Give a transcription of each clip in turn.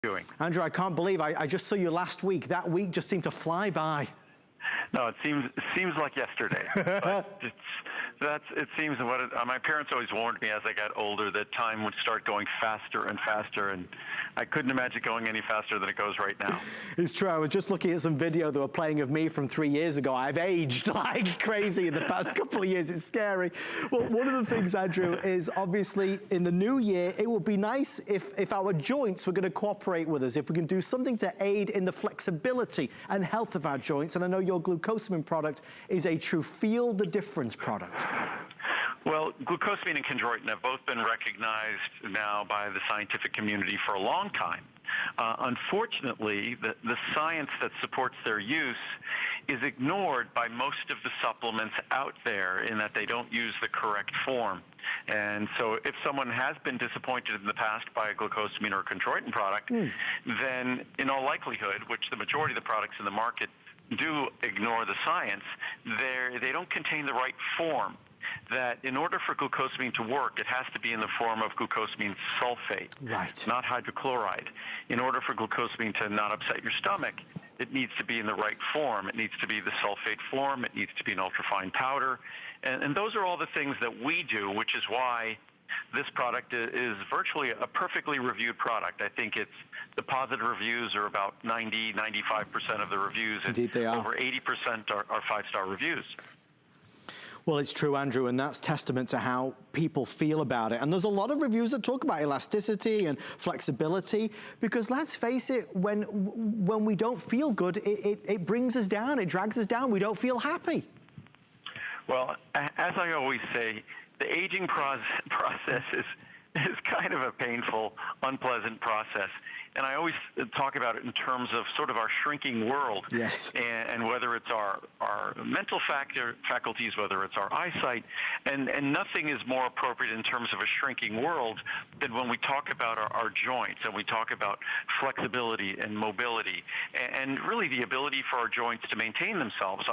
Doing. Andrew, I can't believe I just saw you last week. That week just seemed to fly by. No, it seems like yesterday. But it seems what my parents always warned me as I got older that time would start going faster and faster, and I couldn't imagine going any faster than it goes right now. It's true. I was just looking at some video they were playing of me from 3 years ago. I've aged like crazy in the past couple of years. It's scary. Well, one of the things, Andrew, is obviously in the new year, it would be nice if our joints were going to cooperate with us, if we can do something to aid in the flexibility and health of our joints. And I know your Glucosamine product is a true feel the difference product. Well, glucosamine and chondroitin have both been recognized now by the scientific community for a long time. Unfortunately, the science that supports their use is ignored by most of the supplements out there in that they don't use the correct form. And so if someone has been disappointed in the past by a glucosamine or chondroitin product, then in all likelihood, which the majority of the products in the market do ignore the science, they don't contain the right form. That in order for glucosamine to work, it has to be in the form of glucosamine sulfate, not hydrochloride. In order for glucosamine to not upset your stomach, it needs to be in the right form. It needs to be the sulfate form. It needs to be an ultrafine powder. And those are all the things that we do, which is why this product is virtually a perfectly reviewed product. I think the positive reviews are about 90, 95% of the reviews. Indeed they are. Over 80% are 5-star reviews. Well, it's true, Andrew, and that's testament to how people feel about it. And there's a lot of reviews that talk about elasticity and flexibility, because let's face it, when we don't feel good, it brings us down, it drags us down, we don't feel happy. Well, as I always say, the aging process is kind of a painful, unpleasant process. And I always talk about it in terms of sort of our shrinking world. Yes. And whether it's our mental faculties, whether it's our eyesight, and nothing is more appropriate in terms of a shrinking world than when we talk about our joints and we talk about flexibility and mobility and really the ability for our joints to maintain themselves.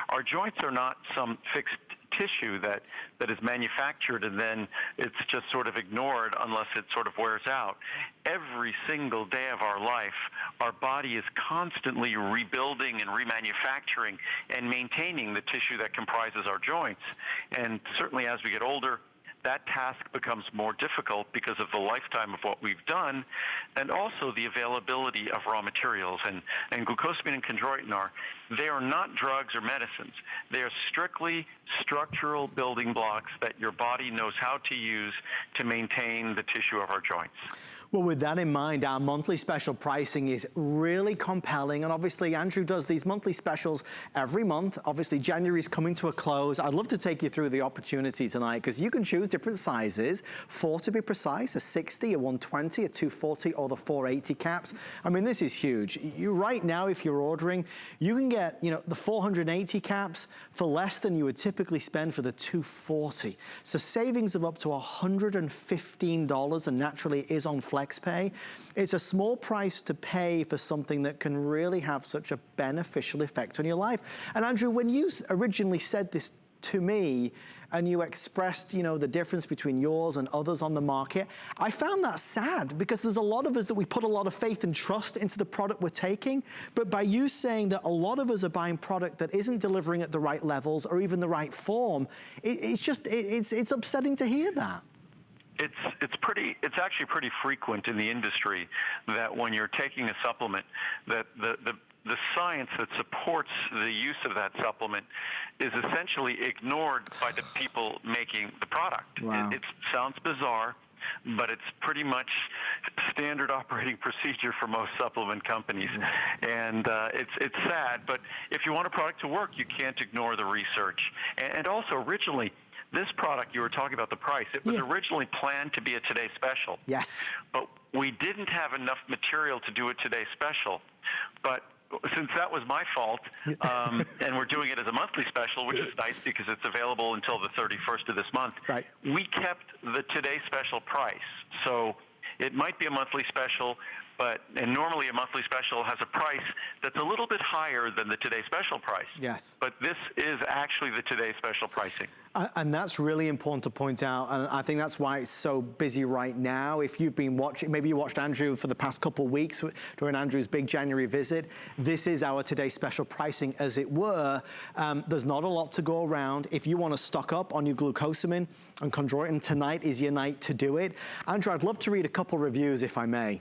Our joints are not some fixed tissue that is manufactured and then it's just sort of ignored unless it sort of wears out. Every single day of our life, our body is constantly rebuilding and remanufacturing and maintaining the tissue that comprises our joints. And certainly as we get older, that task becomes more difficult because of the lifetime of what we've done and also the availability of raw materials. And glucosamine and chondroitin they are not drugs or medicines. They are strictly structural building blocks that your body knows how to use to maintain the tissue of our joints. Well, with that in mind, our monthly special pricing is really compelling. And obviously, Andrew does these monthly specials every month. Obviously, January is coming to a close. I'd love to take you through the opportunity tonight because you can choose different sizes, 4 to be precise, a 60, a 120, a 240, or the 480 caps. I mean, this is huge. Right now, if you're ordering, you can get, the 480 caps for less than you would typically spend for the 240. So savings of up to $115, and naturally it is on FlexPay. It's a small price to pay for something that can really have such a beneficial effect on your life. And Andrew, when you originally said this to me and you expressed, the difference between yours and others on the market, I found that sad because there's a lot of us that we put a lot of faith and trust into the product we're taking. But by you saying that a lot of us are buying product that isn't delivering at the right levels or even the right form, it's upsetting to hear that. It's actually pretty frequent in the industry that when you're taking a supplement, that the science that supports the use of that supplement is essentially ignored by the people making the product. Wow. It sounds bizarre, but it's pretty much standard operating procedure for most supplement companies. And it's sad, but if you want a product to work, you can't ignore the research. And also originally, this product, you were talking about the price, it was originally planned to be a Today Special. Yes. But we didn't have enough material to do a Today Special. But since that was my fault, and we're doing it as a monthly special, which is nice because it's available until the 31st of this month, right, we kept the Today Special price. So it might be a monthly special, And normally a monthly special has a price that's a little bit higher than the Today Special price. Yes. But this is actually the Today Special pricing. And that's really important to point out, and I think that's why it's so busy right now. If you've been watching, maybe you watched Andrew for the past couple of weeks during Andrew's big January visit, this is our Today Special pricing, as it were. There's not a lot to go around. If you want to stock up on your glucosamine and chondroitin, tonight is your night to do it. Andrew, I'd love to read a couple reviews, if I may.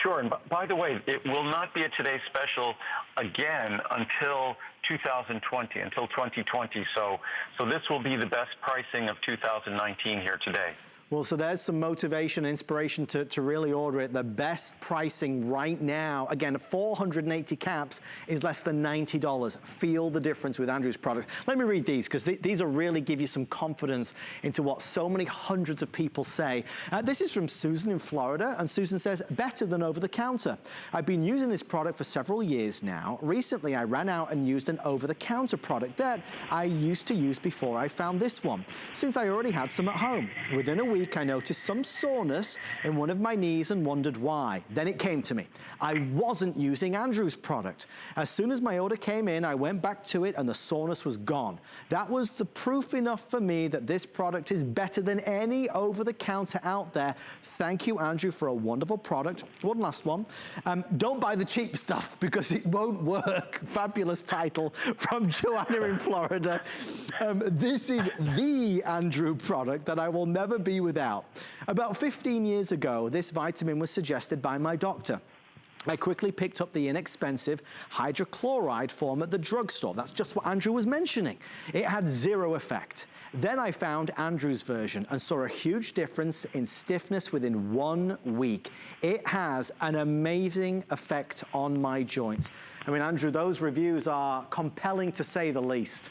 Sure, and by the way, it will not be a Today Special again until 2020, until 2020. So this will be the best pricing of 2019 here today. Well, so there's some motivation, inspiration to really order it. The best pricing right now, again, 480 caps is less than $90. Feel the difference with Andrew's products. Let me read these, because these will really give you some confidence into what so many hundreds of people say. This is from Susan in Florida, and Susan says, better than over the counter. I've been using this product for several years now. Recently, I ran out and used an over-the-counter product that I used to use before I found this one, since I already had some at home. Within a week, I noticed some soreness in one of my knees and wondered why. Then it came to me. I wasn't using Andrew's product. As soon as my order came in, I went back to it and the soreness was gone. That was the proof enough for me that this product is better than any over-the-counter out there. Thank you, Andrew, for a wonderful product. One last one. Don't buy the cheap stuff because it won't work. Fabulous title from Joanna in Florida. This is the Andrew product that I will never be without. About 15 years ago, this vitamin was suggested by my doctor. I quickly picked up the inexpensive hydrochloride form at the drugstore. That's just what Andrew was mentioning. It had zero effect. Then I found Andrew's version and saw a huge difference in stiffness within 1 week. It has an amazing effect on my joints. I mean, Andrew, those reviews are compelling to say the least.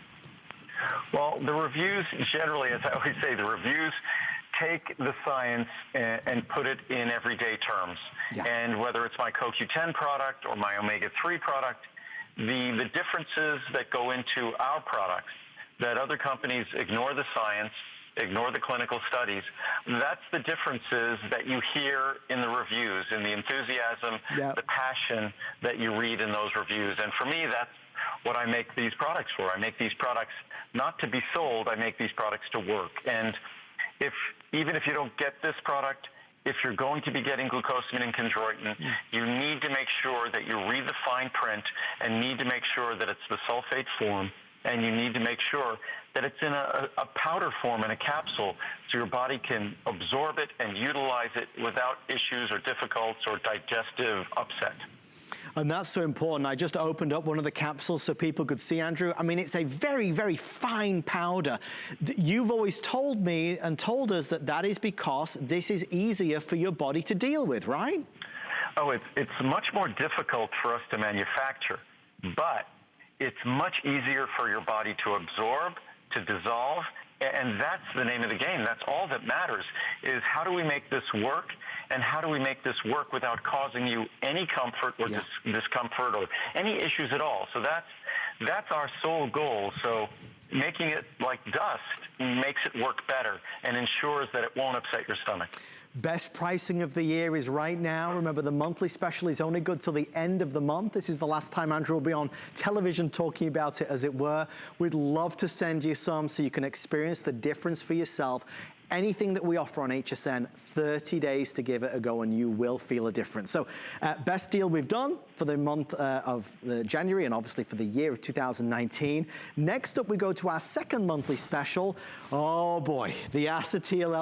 Well, the reviews generally, as I always say, the reviews take the science and put it in everyday terms. Yeah. And whether it's my CoQ10 product or my omega-3 product, the differences that go into our products, that other companies ignore the science, ignore the clinical studies, that's the differences that you hear in the reviews, in the enthusiasm, yeah, the passion that you read in those reviews. And for me, that's what I make these products for. I make these products not to be sold, I make these products to work. And even if you don't get this product, if you're going to be getting glucosamine and chondroitin, you need to make sure that you read the fine print and need to make sure that it's the sulfate form, and you need to make sure that it's in a powder form, in a capsule, so your body can absorb it and utilize it without issues or difficulties or digestive upset. And that's so important. I just opened up one of the capsules so people could see, Andrew. I mean, it's a very, very fine powder. You've always told me and told us that that is because this is easier for your body to deal with, right? Oh, it's much more difficult for us to manufacture, but it's much easier for your body to absorb, to dissolve, and that's the name of the game. That's all that matters, is how do we make this work, and how do we make this work without causing you any comfort or discomfort or any issues at all. So that's our sole goal. So making it like dust makes it work better and ensures that it won't upset your stomach. Best pricing of the year is right now. Remember, the monthly special is only good till the end of the month. This is the last time Andrew will be on television talking about it, as it were. We'd love to send you some so you can experience the difference for yourself. Anything that we offer on HSN, 30 days to give it a go and you will feel a difference. So best deal we've done for the month of January and obviously for the year of 2019. Next up, we go to our second monthly special. Oh boy, the acetyl